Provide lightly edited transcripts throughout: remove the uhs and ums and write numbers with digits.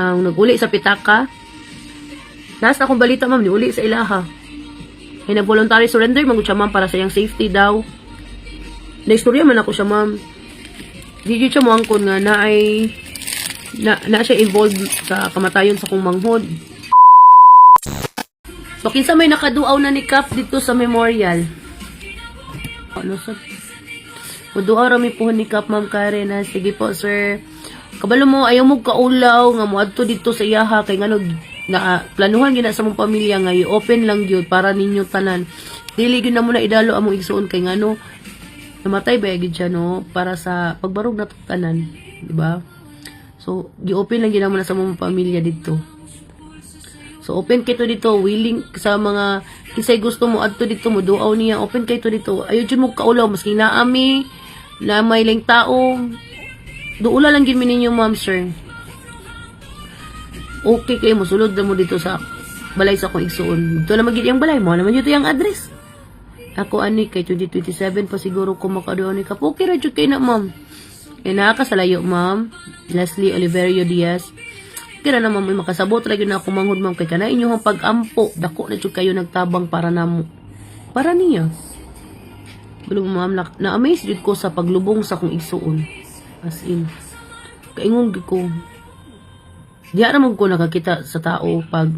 ang naguli sa pitaka. Nasa akong balita ma'am, niuli sa ilaha. Ay nag-voluntary surrender, magod siya ma'am para sa iyang safety daw. Na-istorya man ako siya ma'am. Di siya mo angkon nga na siya involved sa kamatayon sa kong manghod. So kinsa may nakaduaw na ni Kap dito sa memorial. Ano sa Muduaw rami po ni Kap Ma'am Karen ha. Sige po sir. Kabalo mo ayaw mo kaulaw nga moadto dito sa iyaha kay ngano na planuhan gina sa mong pamilya nga i-open lang gyud para ninyo tanan. Dili gyud na mo na idalo among igsuon kay ngano namatay ba gyud siya no para sa pagbarog na tanan, di ba? So gi-open lang gyud na mo na sa mong pamilya dito. So open kay to dito, willing sa mga kisay gusto mo adto dito mo duaw niya, open kay to dito. Ayo jud mo kaulaw maski naami na may lang tao. Duula lang gyud mi ninyo ma'am sir. Okay kayo mo sulod na mo dito sa balay sa akong igsuon. Dito na magiging yung balay mo. Naman yun ito yung address. Ako ani kay 2027 pa siguro ko makadoon ni Kap. Okay ra jud kay na ma'am. Kaya nakakasalayo ma'am. Leslie Oliverio Diaz. Kira na ma'am may makasabot lagi na ako manghud ma'am kay kana inyong pag-ampo. Dako na jud kayo nagtabang para namo. Para niya. Bulong ma'am na-amaze jud ko sa paglubong sa akong igsuon. As in. Kaingon gid ko. Diya naman ko nakakita sa tao pag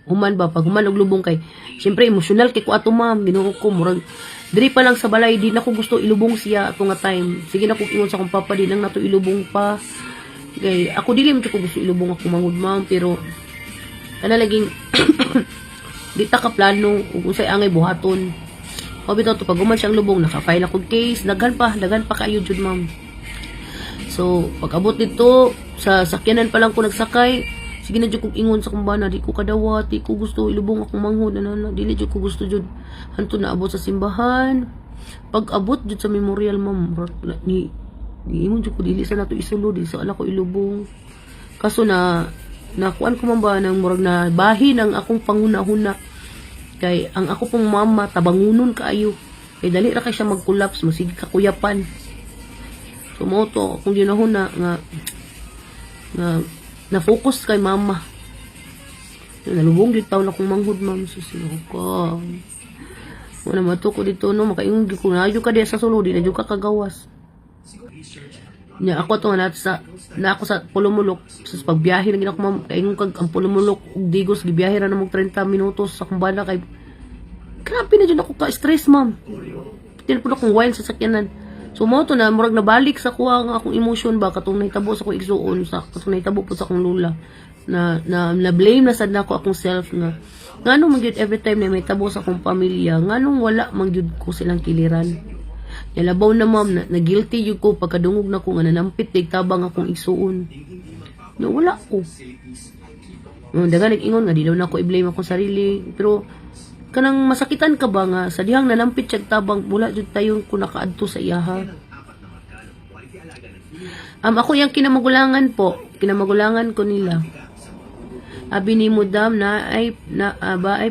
human og lubong kay syempre emosyonal kay ko ato ma'am Ginoo ko murag diri pa lang sa balay di na ko gusto ilubong siya ato nga time sige na ko ingon sa akong papa di nang nato ilubong pa kay ako dili man ko gusto ilubong ako mangud ma'am pero kana laging di ta ka plano ug unsay angay buhaton o bitaw to pag human siyang lubong naka-file ako case daghan pa kayo jud ma'am. So, pag-abot dito, sa sakyanan pa lang ko nagsakay, sige na dyan kong ingon sa kumbana, di ko kadawat, di ko gusto, ilubong akong manghod, dili dyan ko gusto dyan, hanto na abot sa simbahan. Pag-abot dyan sa memorial, ma'am, di ingon dyan ko, dili sa nato isulo, di sa ala ko ilubong. Kaso nakuan ko man ba, ng murag na bahin ang akong panghuna-huna. Kay, ang ako pong mama, tabangunon kaayo. Kay, dali ra kay siya mag-collapse, masige kakuyapan. So mo to kung ginahuna nga na-focus kay mama. Nalubong gid taon akong manghud ma'am susilo ko. Wala mato ko dito no makaingon gid ko na ayo ka di sa sulod di na jud ka kagawas. Nya ako to na ako sa Pulumulok sa pagbiyahe na ginako ma'am kaingon kag ang Pulumulok ug Digos gibiyahe ra namo 30 minutos sa kumbana kay grabe na jud ako ka stress ma'am. Tinapon akong wild sa sakyanan. So mo to na murag nabalik sa kuha nga akong emotion ba katong nahitabo sa akong igsuon sa katong nahitabo po sa akong lula na blame na sad nako akong self nga nganong magyud every time na may tabo sa akong pamilya nganong wala magyud ko silang kiliran. Yalabaw na ma'am na guilty jud ko pagkadungog na ko nga nanampit tabang akong igsuon. No wala ko. Dagan nag-ingon nga di daw nako i-blame akong sarili pero kanang masakitan ka ba nga sa dihang nanampit siya tabang mula jud tayon ko nakaadto sa iyaha. Ako yang kinamagulangan ko nila. Abi ni Mudam ay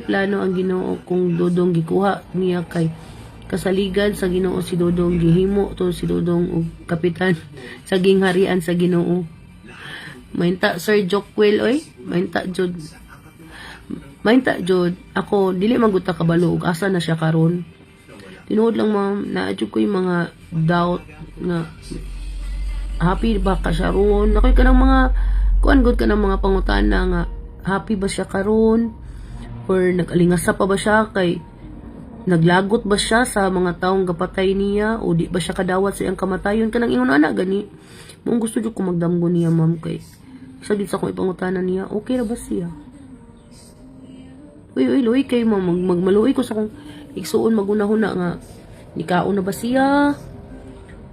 plano ang Ginoo kung Dodong gikuha niya kay kasaligan sa Ginoo si Dodong gihimo to si Dodong og kapitan sa gingharian sa Ginoo. Mainta Sir Jokwel oy, mainta jud ako dili maguta kabalo ug asa na siya karon. Tinuod lang ma'am naadyo ko yung mga doubt nga happy ba ka siya ron. Ako'y kanang mga kuan good ka ng mga pangutana nga happy ba siya karon or nag-alingasa pa ba siya kay naglagot ba siya sa mga taong gapatay niya o di ba siya kadawat sa iyang kamatayon kanang ingon ana gani. Mong gusto jud ko magdamgo niya ma'am kay isa dito sa akong ipangutana niya okay ra ba siya. Uy, luoy kay magmaluoy ko sa kong igsuon magunahuna nga nikaon na ba siya?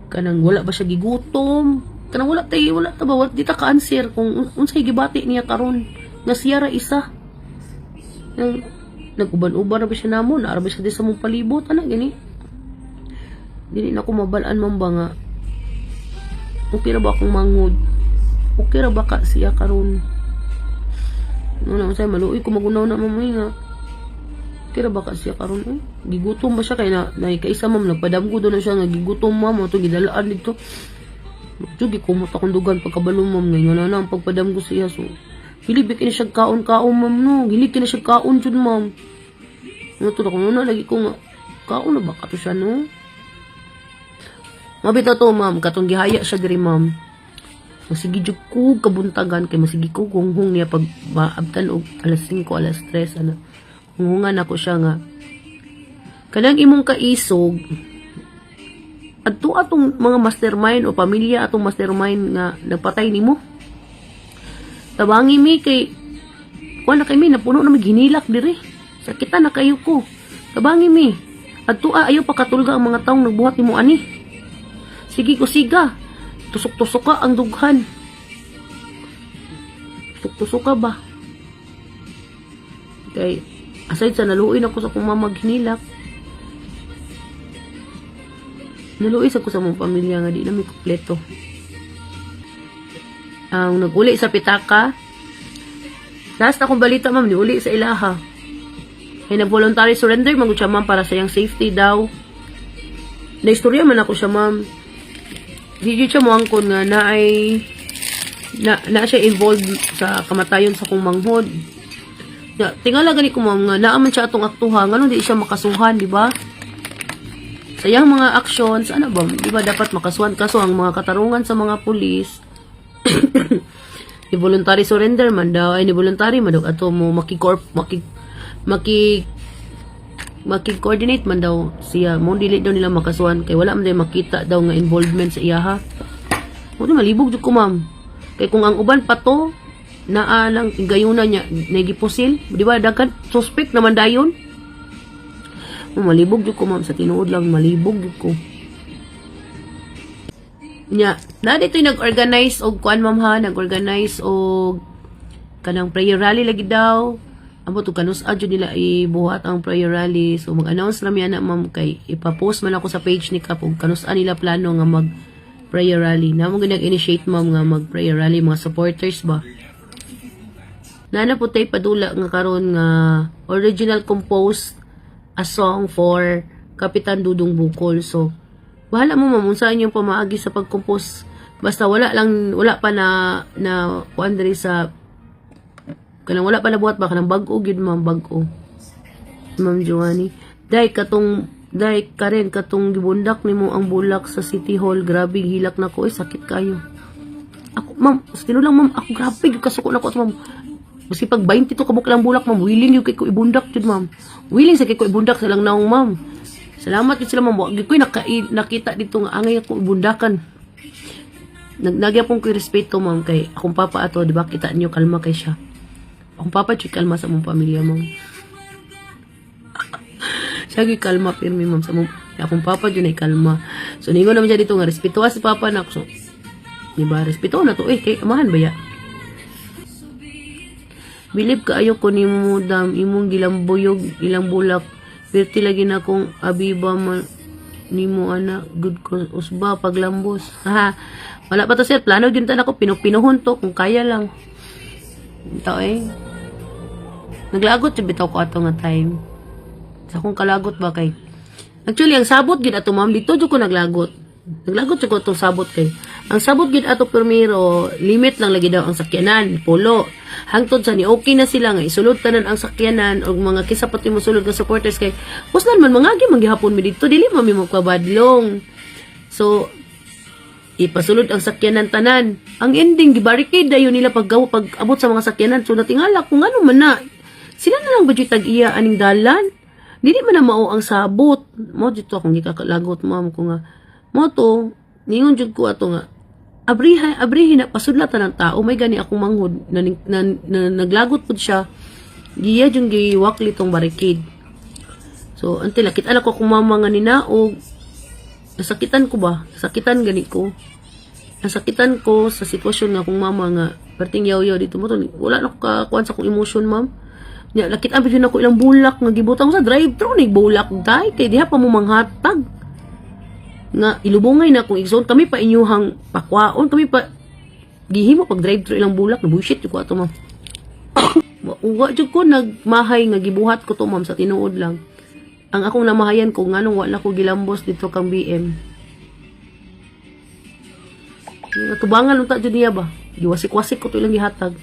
Kanang wala ba siya gigutom? Kanang wala ta ba di ta ka-answer kung unsay gibati niya karon nga siya ra isa. Nag-uban-uban na ba siya namo? Naara ba siya di sa mong palibot? Ano gani? Dili na ko mabalaan man ba nga okay ra ba akong manghod? Okay ra ba ka siya karon? Ano say maluoy ko magunaw na mamoy nga. Kira ba ka siya karon gigutom ba siya kay na kaisa ma'am nagpadamgo do na siya nga gigutom ma'am to gidalaan dito. Jugi kumot akong dugan pagkabalo ma'am ngayon na ang pagpadamgo siya so Hilig kini siya kaon-kaon, ma'am, no. Hilig kini siya kaon jud, ma'am. Ano to, na lagi ko nga, kaon na ba kato siya, no? Mabitaw to, ma'am, katong gihaya siya diri, ma'am. Masigi jud ko kabuntagan, kay masigi ko hunghong niya pag maabtan og alas 5, alas 3, ano. Hunghungan ako siya nga. Kanang imong kaisog, adto atong mga mastermind o pamilya atong mastermind nga nagpatay nimo. Tabangi mi kay wala kay mi napuno na maghinilak diri. Sakitan na kayo ko. Tabangi mi. Adto ayaw pakatulga ang mga taong nagbuhat nimo ani. Sige ko siga. Tusok-tusok ka ang dughan. Tusok-tusok ka ba? Kay aside sa naluoy ako sa kong mamaghinilak. Naluis ako sa mong pamilya nga di na may kompleto. Ang naguli sa pitaka, last akong balita, ma'am, niuli sa ilaha. Kaya na-voluntary surrender, magod siya, ma'am, para sa iyang safety daw. Na-istorya man ako siya, ma'am. Di siya mo angkon nga na siya involved sa kamatayon sa kong manghod. Tingala gani ko, ma'am, nga naaman siya atong aktuha, nga di siya makasuhan, di ba? Sa iyang mga actions, ano ba, di ba dapat makasuhan? Kaso ang mga katarungan sa mga pulis, ni-voluntary surrender man daw, ay ni-voluntary man daw, ato mo maki-coordinate man daw siya, mo dili daw nila makasuhan, kay wala man daw makita daw nga involvement sa iyaha. O di malibog jud ko, ma'am. Kay kung ang uban pa to, naa lang gayuna niya, nagipusil, di ba, dagan, suspect naman dayon. Malibog jud ko, ma'am, sa tinuod lang, malibog jud ko. Nya, na dito'y nag-organize og kuan, ma'am, ha, nag-organize og kanang prayer rally lagi daw. Amo to kanus-a jud nila ibuhat ang prayer rally. So mag-announce ra mi ana, ma'am, kay ipa-post man ako sa page ni Kap og kanus-a nila plano nga mag prayer rally. Namo ginag-initiate, ma'am, nga mag prayer rally mga supporters ba. Nana po tay padula nga karon nga original composed a song for Kapitan Dudong Bukol. So, bahala mo, ma'am, sa inyong pamaagi sa pag-compose. Basta wala pa na kuan diri sa kanang wala pa na buhat ba kanang bag-o gyud, ma'am, bag-o. Ma'am Joanny, dai karen katong gibundak nimo ang bulak sa City Hall, grabe hilak nako, sakit kayo. Ako, ma'am, tinulang, ma'am, ako grabe gyud kasuko nako, ma'am. Kasi pag 22 kabuk lang bulak, ma'am, willing yung kay ko ibundak jud, ma'am. Willing sa kay ko ibundak sa lang naong, ma'am. Salamat yun sila, ma'am. Wag ko nakita dito nga angay ako ibundakan. Nagyapon ko respeto, ma'am, kay akong papa ato, di ba, kita niyo kalma kay siya. Akong papa jud kalma sa mong pamilya, ma'am. Siya gyud kalma pirmi, ma'am, sa mong akong papa jud ay kalma. So ningon naman siya dito nga respeto si papa na. So, di ba, respeto na to kay amahan ba ya? Bilib kaayo ko nimo, dam, imong gilambuyog ilang bulak. Perti lagi na akong abiba man nimo, ana, good ko usba paglambos. Ha, wala pa to siya, plano gyud tan ako, pinuhon to kung kaya lang. Ito naglagot jud bitaw ko ato nga time. Sa akong kalagot ba kay. Actually ang sabot gyud ato, ma'am, dito jud ko naglagot. Naglagot jud ko tong sabot kay. Ang sabot gyud ato permiro, limit lang lagi daw ang sakyanan, pulo. Hangtod sa ni okay na sila nga isulod tanan ang sakyanan og mga kisapat mo sulod nga supporters kay puslan man mangagi manggihapon mi dito, dili man mi magpabadlong. So ipasulod ang sakyanan tanan. Ang ending gibarricade dayon nila pag abot sa mga sakyanan. So natingala kung ano man na sila na lang ba jud tag-iya aning dalan. Dili man na mao ang sabot. Mo dito akong gikalagot, ma'am, ko nga mo to ningon jud ko ato nga abrihin na pasudlatan ng tao may gani akong manghod na naglagot pud siya giya jung giwakli tong barricade. So until nakita ko kung mama nga ninaog, nasakitan ko ba, nasakitan ko sa sitwasyon nga kung mama nga perting yaw dito mo to, wala na ko kakuan sa kong emotion, ma'am. Nya nakita pa jud ako ilang bulak nga gibutang sa drive-thru ni bulak dai kay diha pa mo manghatag nga ilubungay na kung igsoon kami pa inyuhang pakwaon, kami pa gihimo pag drive thru ilang bulak na bullshit ko ato, ma'am. Wa jud ko nagmahay nga gibuhat ko to, ma'am, sa tinuod lang. Ang akong namahayan ko nganong wala ko gilambos dito kang BM. Natubangan unta jud niya ba? Giwasik-wasik ko to ilang gihatag.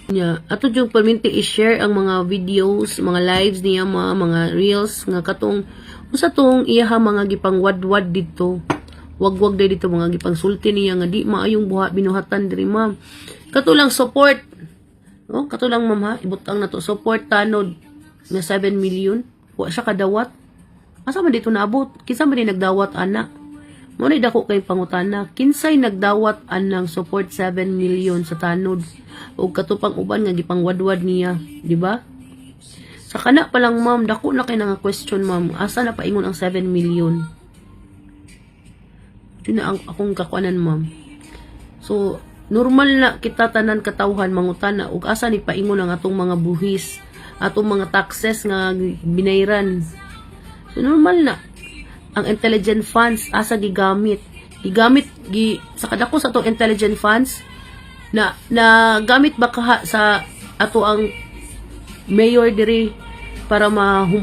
Nya, ato yung perminti i-share ang mga videos, mga lives niya, mga reels nga katong usa tong iyaha mga gipang wadwad dito. Wag-wag day dito mga gipang sulti niya nga di maayong buha binuhatan diri ma'am. Katulang support. Oh, katulang ma'am ha, ibutang na to support tanod nga 7 million. Wa siya kadawat. Asa man dito naabot? Kinsa man di nagdawat ana? Mo ni dako kay pangutana, kinsay nagdawat anang support 7 million sa tanod ug katupang uban nga gipang wadwad niya, di ba? Sa kana pa lang ma'am, dako na kay nga question ma'am, asa na paingon ang 7 million? Yun na ang akong kakuanan ma'am. So, normal na kita tanan katawhan mangutana ug asa ni paingon ang atong mga buhis, atong mga taxes nga binayran. So, normal na ang intelligent funds asa gigamit sa kadako sa atong intelligent funds na gamit ba kaha sa ato ang mayor diri para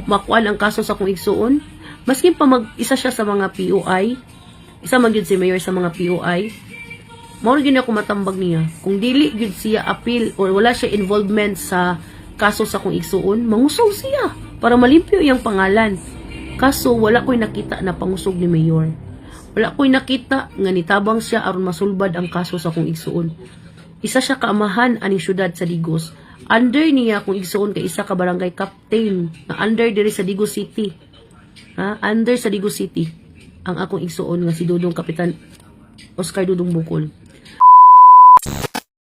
makuan ang kaso sa kung igsuon maski pa mag-isa siya sa mga POI, isa man gyud si mayor sa mga POI, mao gyud ako matambag niya kung dili gyud siya appeal or wala siya involvement sa kaso sa kung igsuon, mangusog siya para malimpyo iyang pangalan. Kaso, wala ko'y nakita na pangusog ni Mayor. Wala ko'y nakita nga nitabang siya aron masulbad ang kaso sa kung igsuon. Isa siya kaamahan aning syudad sa Digos. Under niya kung igsuon kay isa ka barangay captain na under diri sa Digos City. Ha? Under sa Digos City ang akong igsuon nga si Dudong Kapitan Oscar Dudong Bukol.